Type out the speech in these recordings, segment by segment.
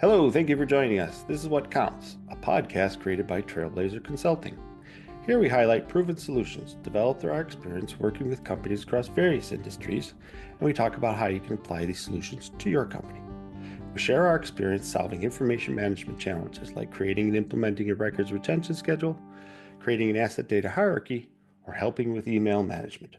Hello, thank you for joining us. This is What Counts, a podcast created by TrailBlazer Consulting. Here we highlight proven solutions developed through our experience working with companies across various industries, and we talk about how you can apply these solutions to your company. We share our experience solving information management challenges like creating and implementing a records retention schedule, creating an asset data hierarchy, or helping with email management.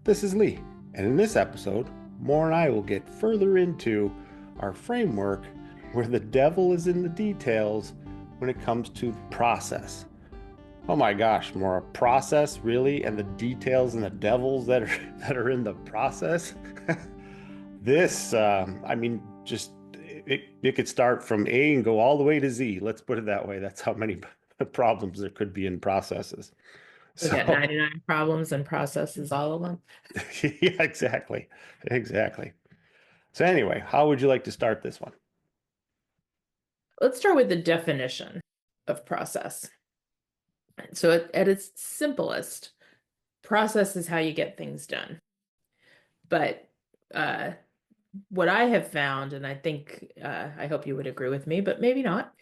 This is Lee, and in this episode, Maura and I will get further into our framework where the devil is in the details when it comes to process. Oh my gosh, Maura, process really, and the details and the devils that are in the process. This, just it could start from A and go all the way to Z. Let's put it that way. That's how many problems there could be in processes. We got So, 99 problems and processes, all of them. yeah, exactly, exactly. So anyway, how would you like to start this one? Let's start with the definition of process. So at its simplest, process is how you get things done. But uh, what I have found, and I think I hope you would agree with me, but maybe not,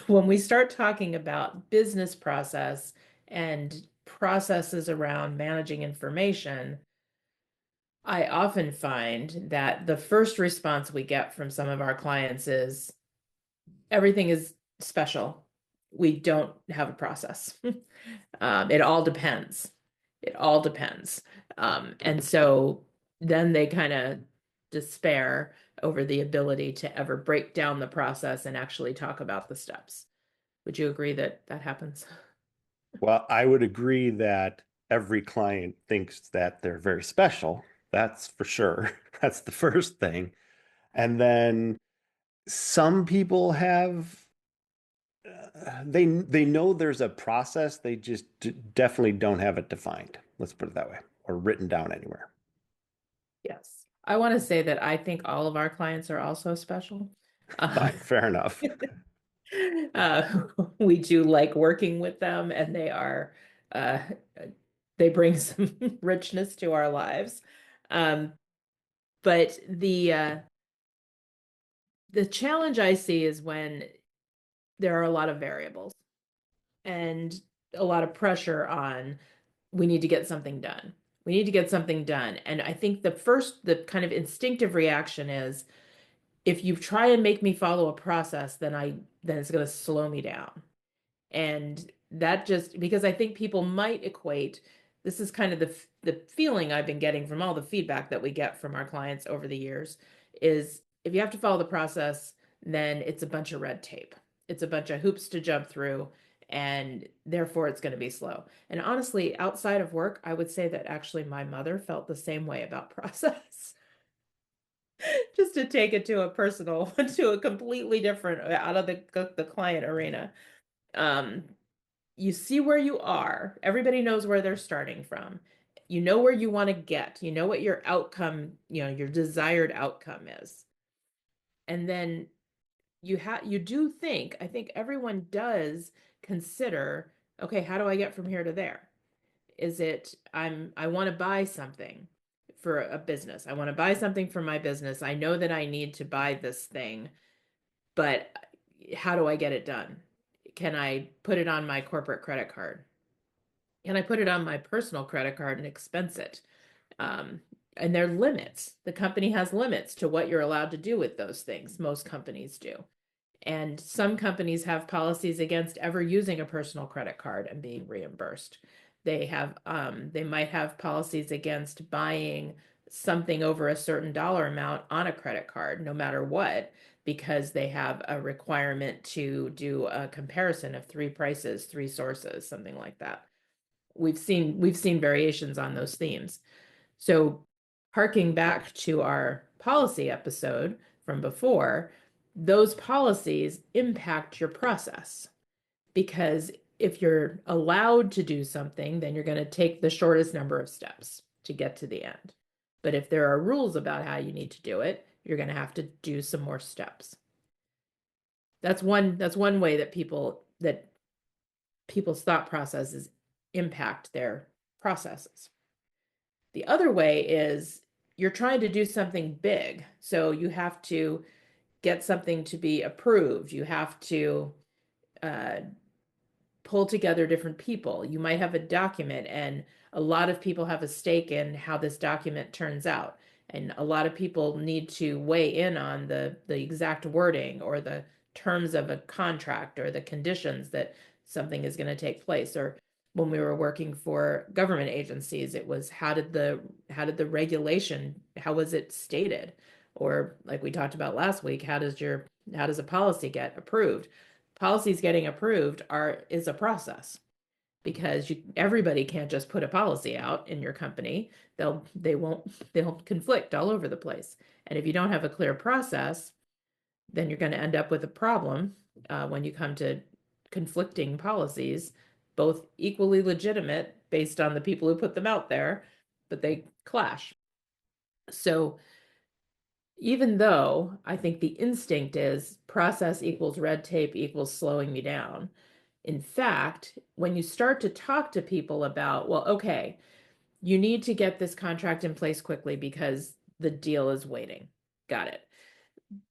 when we start talking about business process and processes around managing information, I often find that the first response we get from some of our clients is everything is special. We don't have a process. It all depends. It all depends. And so then they kind of despair over the ability to ever break down the process and actually talk about the steps. Would you agree that that happens? Well, I would agree that every client thinks that they're very special. That's for sure. That's the first thing. And then some people have they know there's a process, they just definitely don't have it defined. Let's put it that way, or written down anywhere. Yes. I want to say that I think all of our clients are also special. Uh, Fine, fair enough. uh, we do like working with them, and uh, they bring some richness to our lives. Um, but the challenge I see is when there are a lot of variables and a lot of pressure on we need to get something done. We need to get something done. And I think the kind of instinctive reaction is if you try and make me follow a process, then it's going to slow me down. And that just because I think people might equate this is kind of the feeling I've been getting from all the feedback that we get from our clients over the years is if you have to follow the process, then it's a bunch of red tape. It's a bunch of hoops to jump through, and therefore it's going to be slow. And honestly, outside of work, I would say that actually my mother felt the same way about process. Just to take it to a personal, to a completely different out of the client arena. Um, you see where you are. Everybody knows where they're starting from. You know where you want to get. You know what your outcome, your desired outcome is. And then you do think, I think everyone does consider, okay, how do I get from here to there? Is it I want to buy something for a business. I want to buy something for my business. I know that I need to buy this thing, but how do I get it done? Can I put it on my corporate credit card? Can I put it on my personal credit card and expense it? Um, and there are limits. The company has limits to what you're allowed to do with those things. Most companies do. And some companies have policies against ever using a personal credit card and being reimbursed. They might have policies against buying something over a certain dollar amount on a credit card, no matter what, because they have a requirement to do a comparison of three prices, three sources, something like that. We've seen variations on those themes. So harking back to our policy episode from before, those policies impact your process because if you're allowed to do something, then you're going to take the shortest number of steps to get to the end. But if there are rules about how you need to do it, you're going to have to do some more steps. That's one way that people's thought processes impact their processes. The other way is you're trying to do something big. So you have to get something to be approved, you have to uh, pull together different people. You might have a document, and a lot of people have a stake in how this document turns out. And a lot of people need to weigh in on the exact wording or the terms of a contract or the conditions that something is going to take place. Or when we were working for government agencies, it was how did the regulation, how was it stated? Or like we talked about last week, how does a policy get approved? Policies getting approved is a process, because everybody can't just put a policy out in your company. They'll conflict all over the place. And if you don't have a clear process, then you're going to end up with a problem when you come to conflicting policies, both equally legitimate based on the people who put them out there, but they clash. So even though I think the instinct is process equals red tape equals slowing me down, in fact, when you start to talk to people about, well, okay, you need to get this contract in place quickly because the deal is waiting. Got it.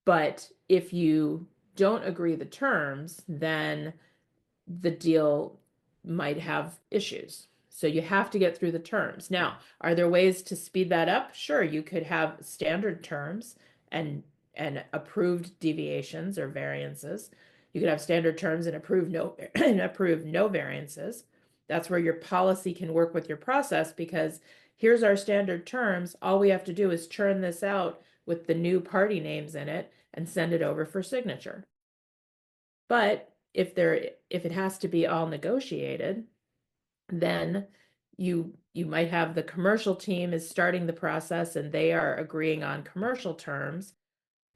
But if you don't agree the terms, then the deal might have issues. So you have to get through the terms. Now, are there ways to speed that up? Sure, you could have standard terms and approved deviations or variances. You could have standard terms and approve no variances. That's where your policy can work with your process, because here's our standard terms. All we have to do is churn this out with the new party names in it and send it over for signature. But if it has to be all negotiated, then you might have the commercial team is starting the process and they are agreeing on commercial terms,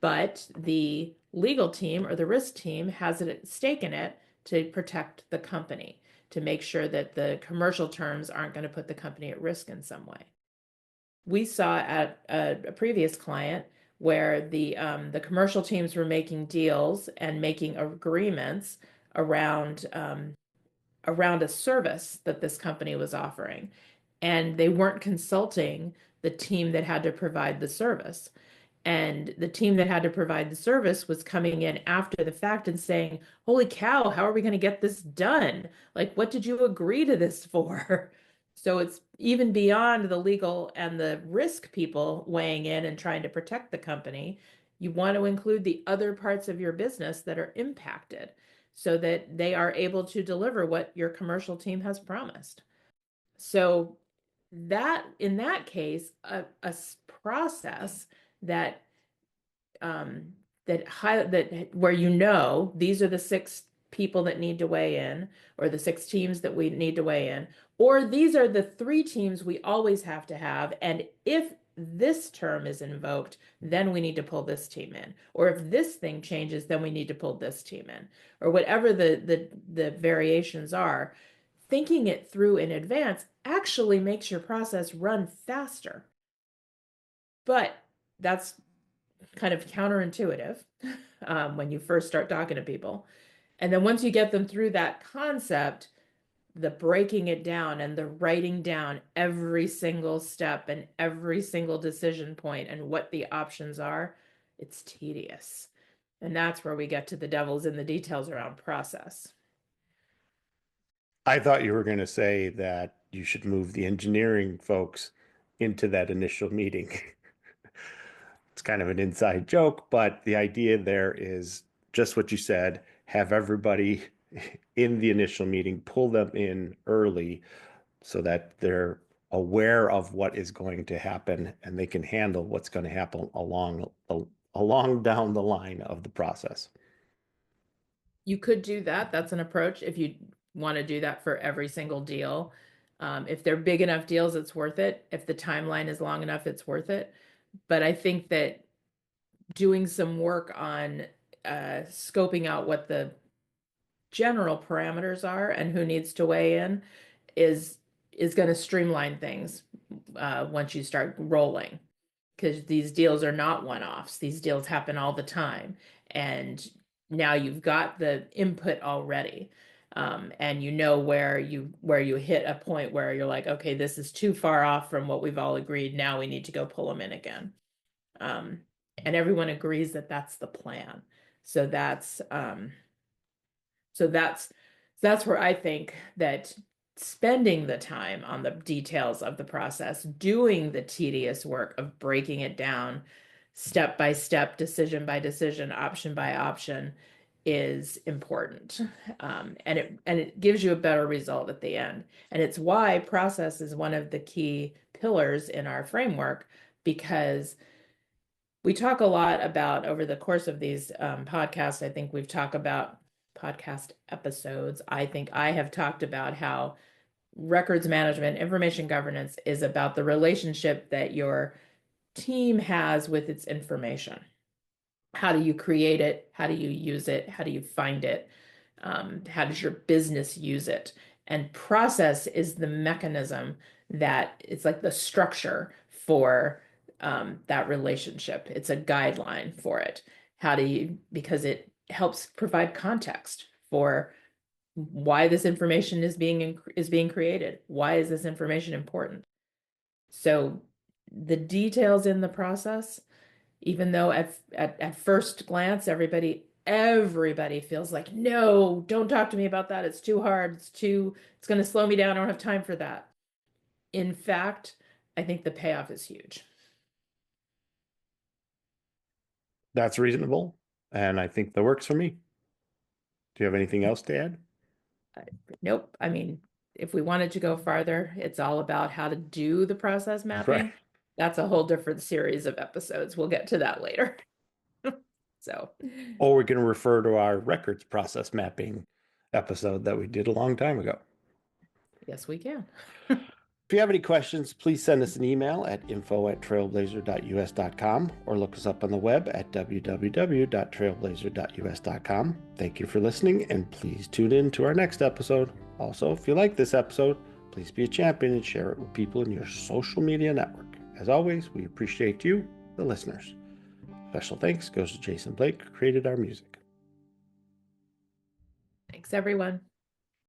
but the legal team or the risk team has a stake in it to protect the company, to make sure that the commercial terms aren't going to put the company at risk in some way. We saw at a previous client where the commercial teams were making deals and making agreements around around a service that this company was offering, and they weren't consulting the team that had to provide the service. And the team that had to provide the service was coming in after the fact and saying, "Holy cow, how are we going to get this done? Like, what did you agree to this for?" So it's even beyond the legal and the risk people weighing in and trying to protect the company. You want to include the other parts of your business that are impacted so that they are able to deliver what your commercial team has promised. So that in that case, a process that that where these are the six people that need to weigh in, or the six teams that we need to weigh in, or these are the three teams we always have to have, and if this term is invoked, then we need to pull this team in, or if this thing changes, then we need to pull this team in, or whatever the variations are. Thinking it through in advance actually makes your process run faster. But that's kind of counterintuitive when you first start talking to people. And then once you get them through that concept, the breaking it down and the writing down every single step and every single decision point and what the options are, it's tedious. And that's where we get to the devil's in the details around process. I thought you were going to say that you should move the engineering folks into that initial meeting. It's kind of an inside joke, but the idea there is just what you said, have everybody in the initial meeting, pull them in early so that they're aware of what is going to happen and they can handle what's going to happen along down the line of the process. You could do that. That's an approach if you want to do that for every single deal. If they're big enough deals, it's worth it. If the timeline is long enough, it's worth it. But I think that doing some work on scoping out what the general parameters are and who needs to weigh in is going to streamline things once you start rolling, because these deals are not one-offs. These deals happen all the time, and now you've got the input already. And you know where you hit a point where you're like, okay, this is too far off from what we've all agreed. Now we need to go pull them in again. and everyone agrees that that's the plan. So so that's where I think that spending the time on the details of the process, doing the tedious work of breaking it down step by step, decision by decision, option by option is important. And it gives you a better result at the end. And it's why process is one of the key pillars in our framework, because we talk a lot about over the course of these podcasts. I think we've talked about podcast episodes. I think I have talked about how records management, information governance is about the relationship that your team has with its information. How do you create it? How do you use it? How do you find it? How does your business use it? And process is the mechanism that it's like the structure for that relationship. It's a guideline for it. Because it helps provide context for why this information is being created. Why is this information important? So the details in the process, even though at first glance everybody feels like, no, don't talk to me about that. It's too hard. It's going to slow me down. I don't have time for that. In fact, I think the payoff is huge. That's reasonable, and I think that works for me. Do you have anything else to add? Nope. I mean, if we wanted to go farther, it's all about how to do the process mapping. Right. That's a whole different series of episodes. We'll get to that later. So, Or we can refer to our records process mapping episode that we did a long time ago. yes, we can. If you have any questions, please send us an email at info@trailblazer.us.com or look us up on the web at www.trailblazer.us.com. Thank you for listening, and please tune in to our next episode. Also, if you like this episode, please be a champion and share it with people in your social media network. As always, we appreciate you, the listeners. Special thanks goes to Jason Blake, who created our music. Thanks, everyone.